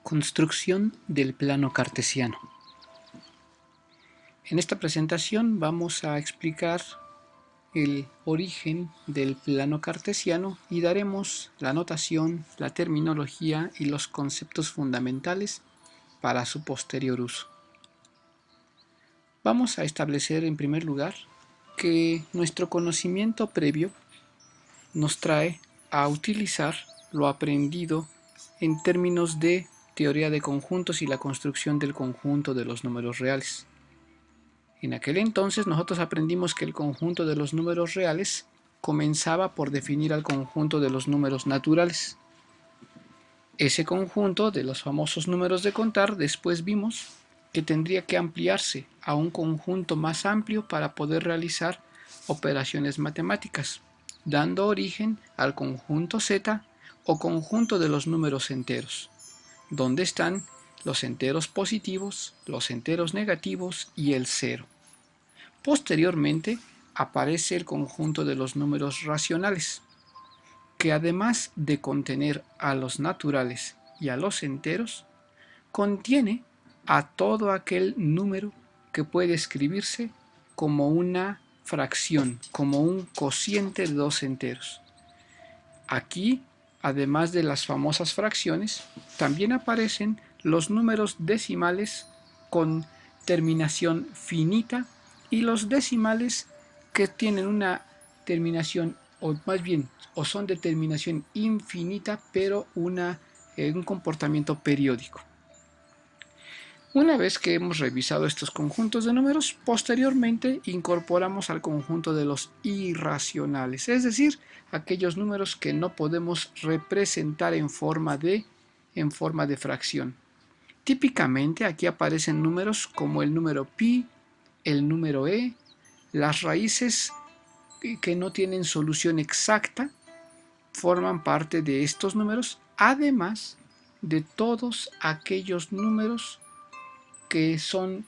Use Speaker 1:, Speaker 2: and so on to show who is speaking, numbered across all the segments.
Speaker 1: Construcción del plano cartesiano. En esta presentación vamos a explicar el origen del plano cartesiano y daremos la notación, la terminología y los conceptos fundamentales para su posterior uso. Vamos a establecer en primer lugar que nuestro conocimiento previo nos trae a utilizar lo aprendido en términos de teoría de conjuntos y la construcción del conjunto de los números reales. En aquel entonces nosotros aprendimos que el conjunto de los números reales comenzaba por definir al conjunto de los números naturales. Ese conjunto de los famosos números de contar después vimos que tendría que ampliarse a un conjunto más amplio para poder realizar operaciones matemáticas, dando origen al conjunto Z o conjunto de los números enteros, donde están los enteros positivos, los enteros negativos y el cero. Posteriormente aparece el conjunto de los números racionales, que además de contener a los naturales y a los enteros, contiene a todo aquel número que puede escribirse como una fracción, como un cociente de dos enteros. Aquí, además de las famosas fracciones, también aparecen los números decimales con terminación finita y los decimales que tienen una terminación, o más bien, o son de terminación infinita, pero un comportamiento periódico. Una vez que hemos revisado estos conjuntos de números, posteriormente incorporamos al conjunto de los irracionales, es decir, aquellos números que no podemos representar en forma de fracción. Típicamente aquí aparecen números como el número pi, el número e, las raíces que no tienen solución exacta forman parte de estos números, además de todos aquellos números que son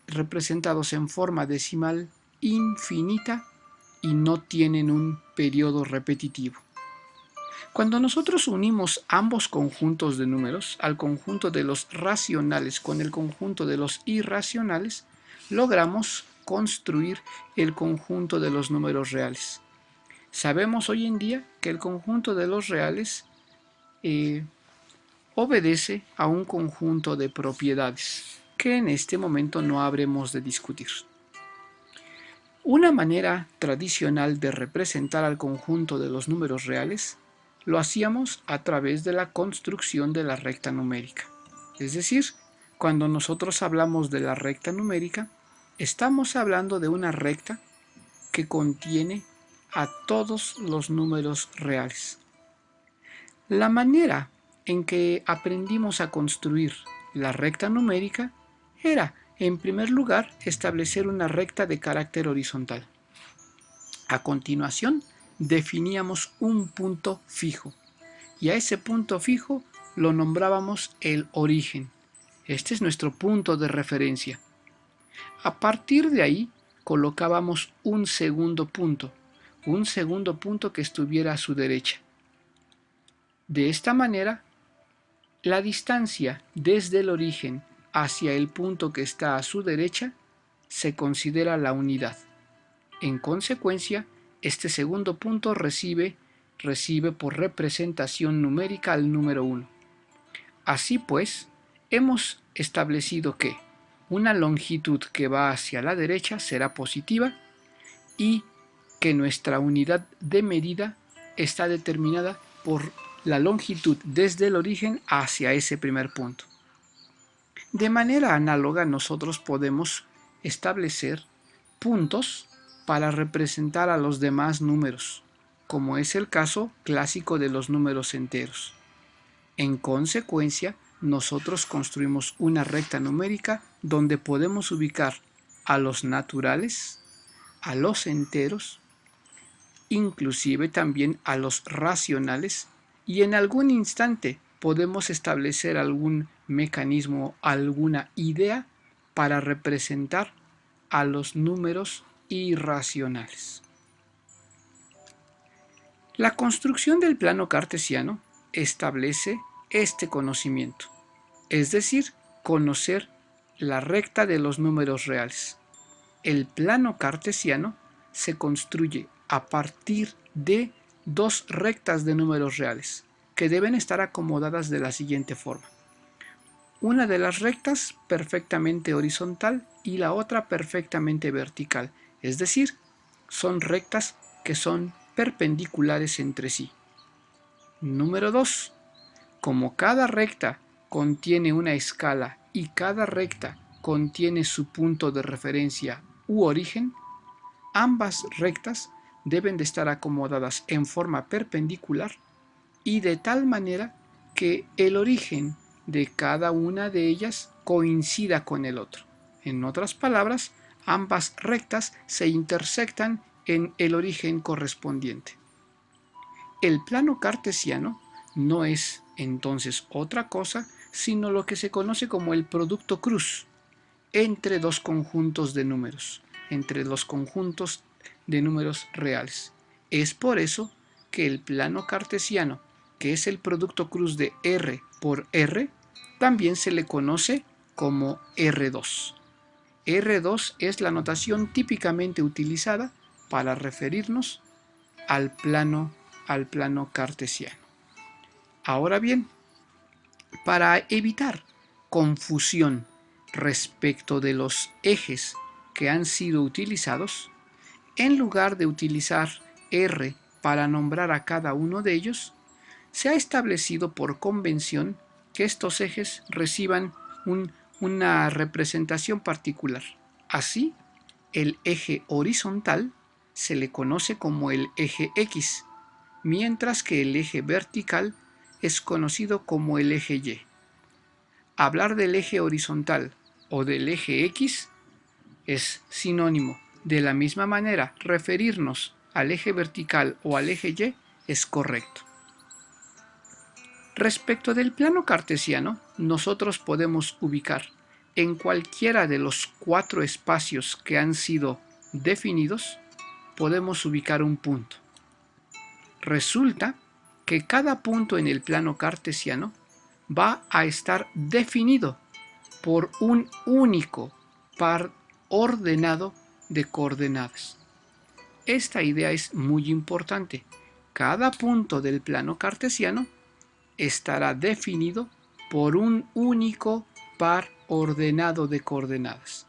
Speaker 1: representados en forma decimal infinita y no tienen un periodo repetitivo. Cuando nosotros unimos ambos conjuntos de números al conjunto de los racionales con el conjunto de los irracionales, logramos construir el conjunto de los números reales. Sabemos hoy en día que el conjunto de los reales obedece a un conjunto de propiedades que en este momento no habremos de discutir. Una manera tradicional de representar al conjunto de los números reales lo hacíamos a través de la construcción de la recta numérica. Es decir, cuando nosotros hablamos de la recta numérica, estamos hablando de una recta que contiene a todos los números reales. La manera en que aprendimos a construir la recta numérica era, en primer lugar, establecer una recta de carácter horizontal. A continuación, definíamos un punto fijo, y a ese punto fijo lo nombrábamos el origen. Este es nuestro punto de referencia. A partir de ahí, colocábamos un segundo punto que estuviera a su derecha. De esta manera, la distancia desde el origen hacia el punto que está a su derecha se considera la unidad. En consecuencia, este segundo punto recibe por representación numérica al número 1. Así pues, hemos establecido que una longitud que va hacia la derecha será positiva y que nuestra unidad de medida está determinada por la longitud desde el origen hacia ese primer punto. De manera análoga, nosotros podemos establecer puntos para representar a los demás números, como es el caso clásico de los números enteros. En consecuencia, nosotros construimos una recta numérica donde podemos ubicar a los naturales, a los enteros, inclusive también a los racionales, y en algún instante podemos establecer algún mecanismo, alguna idea para representar a los números irracionales. La construcción del plano cartesiano establece este conocimiento. es decir, conocer la recta de los números reales. El plano cartesiano se construye a partir de dos rectas de números reales, que deben estar acomodadas de la siguiente forma. Una de las rectas perfectamente horizontal y la otra perfectamente vertical, es decir, son rectas que son perpendiculares entre sí. Número 2. Como cada recta contiene una escala y cada recta contiene su punto de referencia u origen, ambas rectas deben de estar acomodadas en forma perpendicular y de tal manera que el origen de cada una de ellas coincida con el otro. En otras palabras, ambas rectas se intersectan en el origen correspondiente. El plano cartesiano no es entonces otra cosa sino lo que se conoce como el producto cruz entre dos conjuntos de números, entre los conjuntos de números reales. Es por eso que el plano cartesiano, que es el producto cruz de R por R, también se le conoce como R2. R2 es la notación típicamente utilizada para referirnos al plano cartesiano. Ahora bien, para evitar confusión respecto de los ejes que han sido utilizados, en lugar de utilizar R para nombrar a cada uno de ellos, se ha establecido por convención que estos ejes reciban una representación particular. Así, el eje horizontal se le conoce como el eje X, mientras que el eje vertical es conocido como el eje Y. Hablar del eje horizontal o del eje X es sinónimo. De la misma manera, referirnos al eje vertical o al eje Y es correcto. Respecto del plano cartesiano, nosotros podemos ubicar en cualquiera de los 4 espacios que han sido definidos, podemos ubicar un punto. Resulta que cada punto en el plano cartesiano va a estar definido por un único par ordenado de coordenadas. Esta idea es muy importante. Cada punto del plano cartesiano estará definido por un único par ordenado de coordenadas.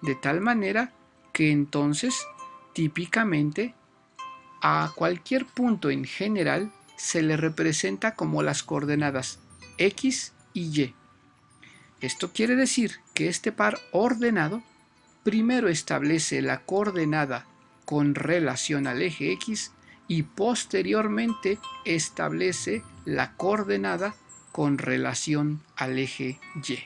Speaker 1: De tal manera que entonces, típicamente, a cualquier punto en general se le representa como las coordenadas X y Y. Esto quiere decir que este par ordenado primero establece la coordenada con relación al eje X y posteriormente establece la coordenada con relación al eje Y.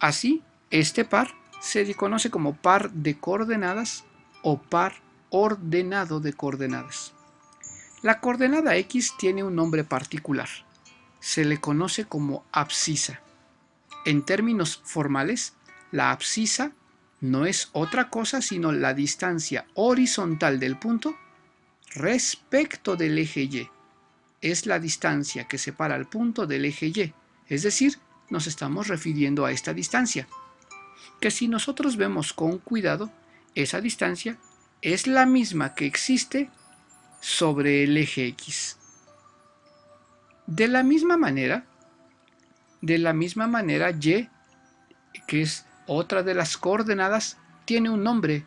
Speaker 1: Así, este par se conoce como par de coordenadas o par ordenado de coordenadas. La coordenada X tiene un nombre particular. Se le conoce como abscisa. En términos formales, la abscisa no es otra cosa sino la distancia horizontal del punto respecto del eje Y. Es la distancia que separa el punto del eje Y, es decir, nos estamos refiriendo a esta distancia, que si nosotros vemos con cuidado, esa distancia es la misma que existe sobre el eje X. De la misma manera, Y, que es otra de las coordenadas, tiene un nombre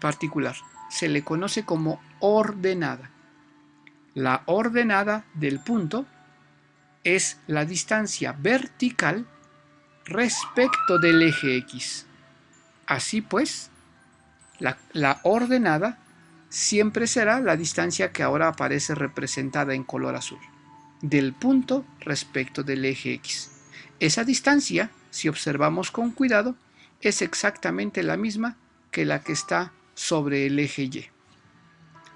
Speaker 1: particular. Se le conoce como ordenada. La ordenada del punto es la distancia vertical respecto del eje X. Así pues, la ordenada siempre será la distancia que ahora aparece representada en color azul, del punto respecto del eje X. Esa distancia, si observamos con cuidado, es exactamente la misma que la que está sobre el eje Y.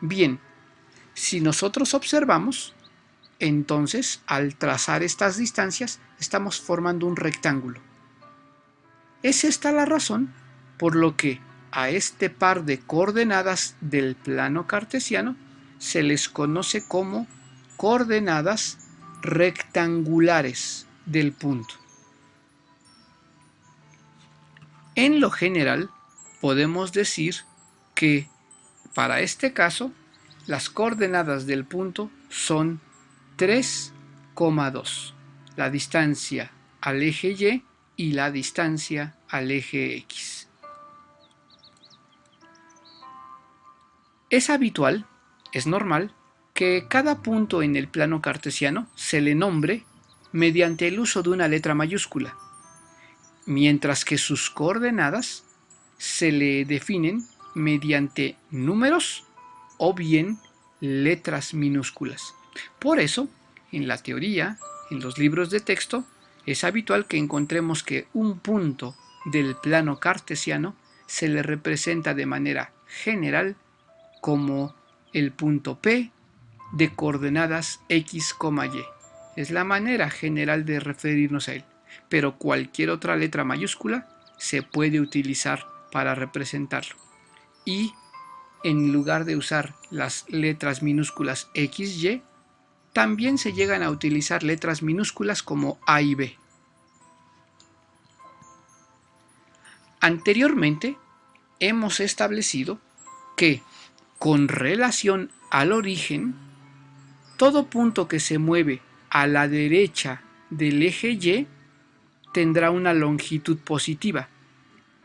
Speaker 1: Bien, si nosotros observamos, entonces al trazar estas distancias estamos formando un rectángulo. Es esta la razón por lo que a este par de coordenadas del plano cartesiano se les conoce como coordenadas rectangulares del punto. En lo general, podemos decir que para este caso, las coordenadas del punto son 3,2, la distancia al eje Y la distancia al eje X. Es habitual, es normal, que cada punto en el plano cartesiano se le nombre mediante el uso de una letra mayúscula, mientras que sus coordenadas se le definen mediante números o bien letras minúsculas. Por eso, en la teoría, en los libros de texto, es habitual que encontremos que un punto del plano cartesiano se le representa de manera general como el punto P de coordenadas X, Y. Es la manera general de referirnos a él, pero cualquier otra letra mayúscula se puede utilizar para representarlo. Y en lugar de usar las letras minúsculas X, Y, también se llegan a utilizar letras minúsculas como A y B. Anteriormente hemos establecido que, con relación al origen, todo punto que se mueve a la derecha del eje Y tendrá una longitud positiva.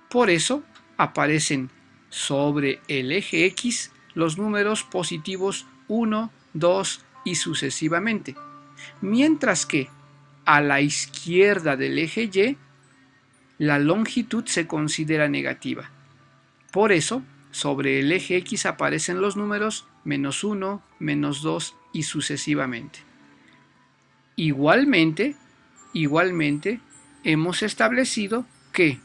Speaker 1: Por eso aparecen sobre el eje X los números positivos 1, 2 y sucesivamente, mientras que a la izquierda del eje Y la longitud se considera negativa. Por eso, sobre el eje X aparecen los números -1, -2 y sucesivamente. Igualmente, hemos establecido que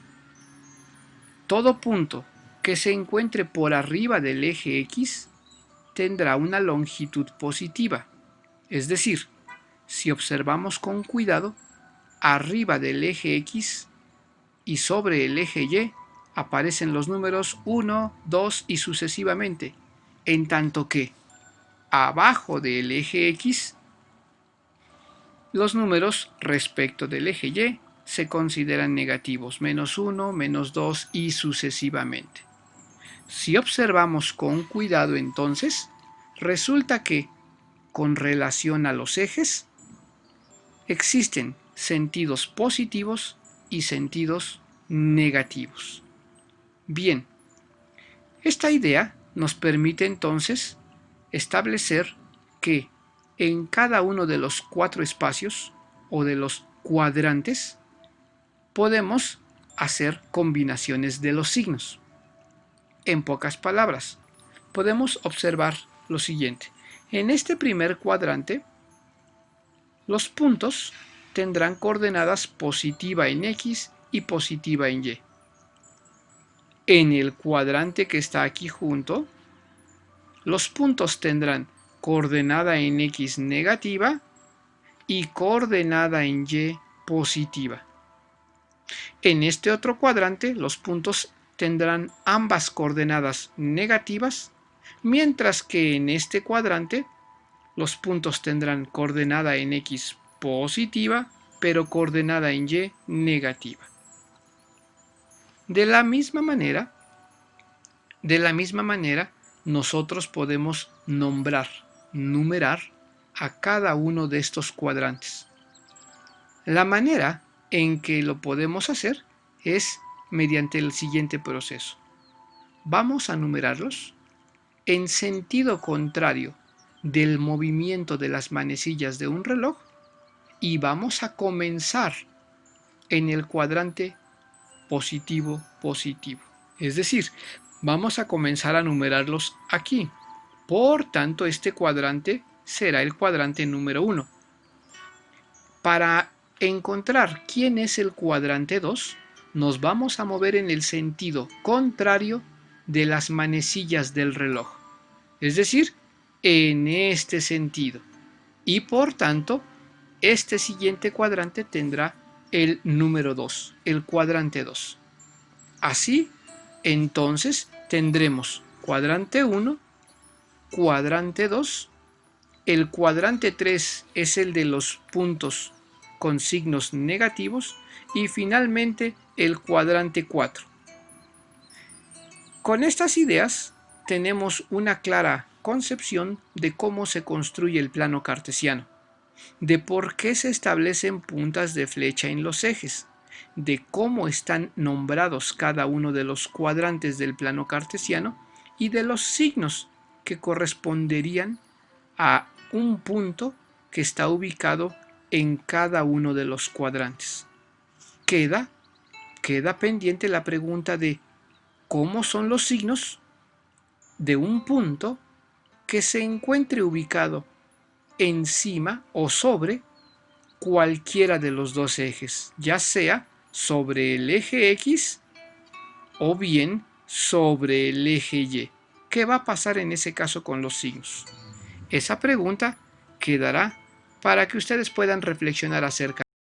Speaker 1: todo punto que se encuentre por arriba del eje X tendrá una longitud positiva. Es decir, si observamos con cuidado, arriba del eje X y sobre el eje Y aparecen los números 1, 2 y sucesivamente, en tanto que abajo del eje X los números respecto del eje Y se consideran negativos, -1, -2 y sucesivamente. Si observamos con cuidado entonces, resulta que, con relación a los ejes, existen sentidos positivos y sentidos negativos. Bien, esta idea nos permite entonces establecer que en cada uno de los 4 espacios o de los cuadrantes podemos hacer combinaciones de los signos. En pocas palabras, podemos observar lo siguiente. En este primer cuadrante, los puntos tendrán coordenadas positiva en X y positiva en Y. En el cuadrante que está aquí junto, los puntos tendrán coordenada en X negativa y coordenada en Y positiva. En este otro cuadrante, los puntos tendrán ambas coordenadas negativas, mientras que en este cuadrante los puntos tendrán coordenada en X positiva, pero coordenada en Y negativa. De la misma manera, nosotros podemos numerar a cada uno de estos cuadrantes. La manera en que lo podemos hacer es mediante el siguiente proceso. Vamos a numerarlos en sentido contrario del movimiento de las manecillas de un reloj y vamos a comenzar en el cuadrante positivo, positivo. Es decir, vamos a comenzar a numerarlos aquí. Por tanto, este cuadrante será el cuadrante número 1. Para encontrar quién es el cuadrante 2, nos vamos a mover en el sentido contrario de las manecillas del reloj, es decir, en este sentido. Y por tanto, este siguiente cuadrante tendrá el número 2, el cuadrante 2. Así, entonces, tendremos cuadrante 1, cuadrante 2 el cuadrante 3 es el de los puntos con signos negativos y finalmente el cuadrante 4. Con estas ideas tenemos una clara concepción de cómo se construye el plano cartesiano, de por qué se establecen puntas de flecha en los ejes, de cómo están nombrados cada uno de los cuadrantes del plano cartesiano y de los signos que corresponderían a un punto que está ubicado en cada uno de los cuadrantes. Queda pendiente la pregunta de cómo son los signos de un punto que se encuentre ubicado encima o sobre cualquiera de los dos ejes, ya sea sobre el eje X o bien sobre el eje Y. ¿Qué va a pasar en ese caso con los signos? Esa pregunta quedará para que ustedes puedan reflexionar acerca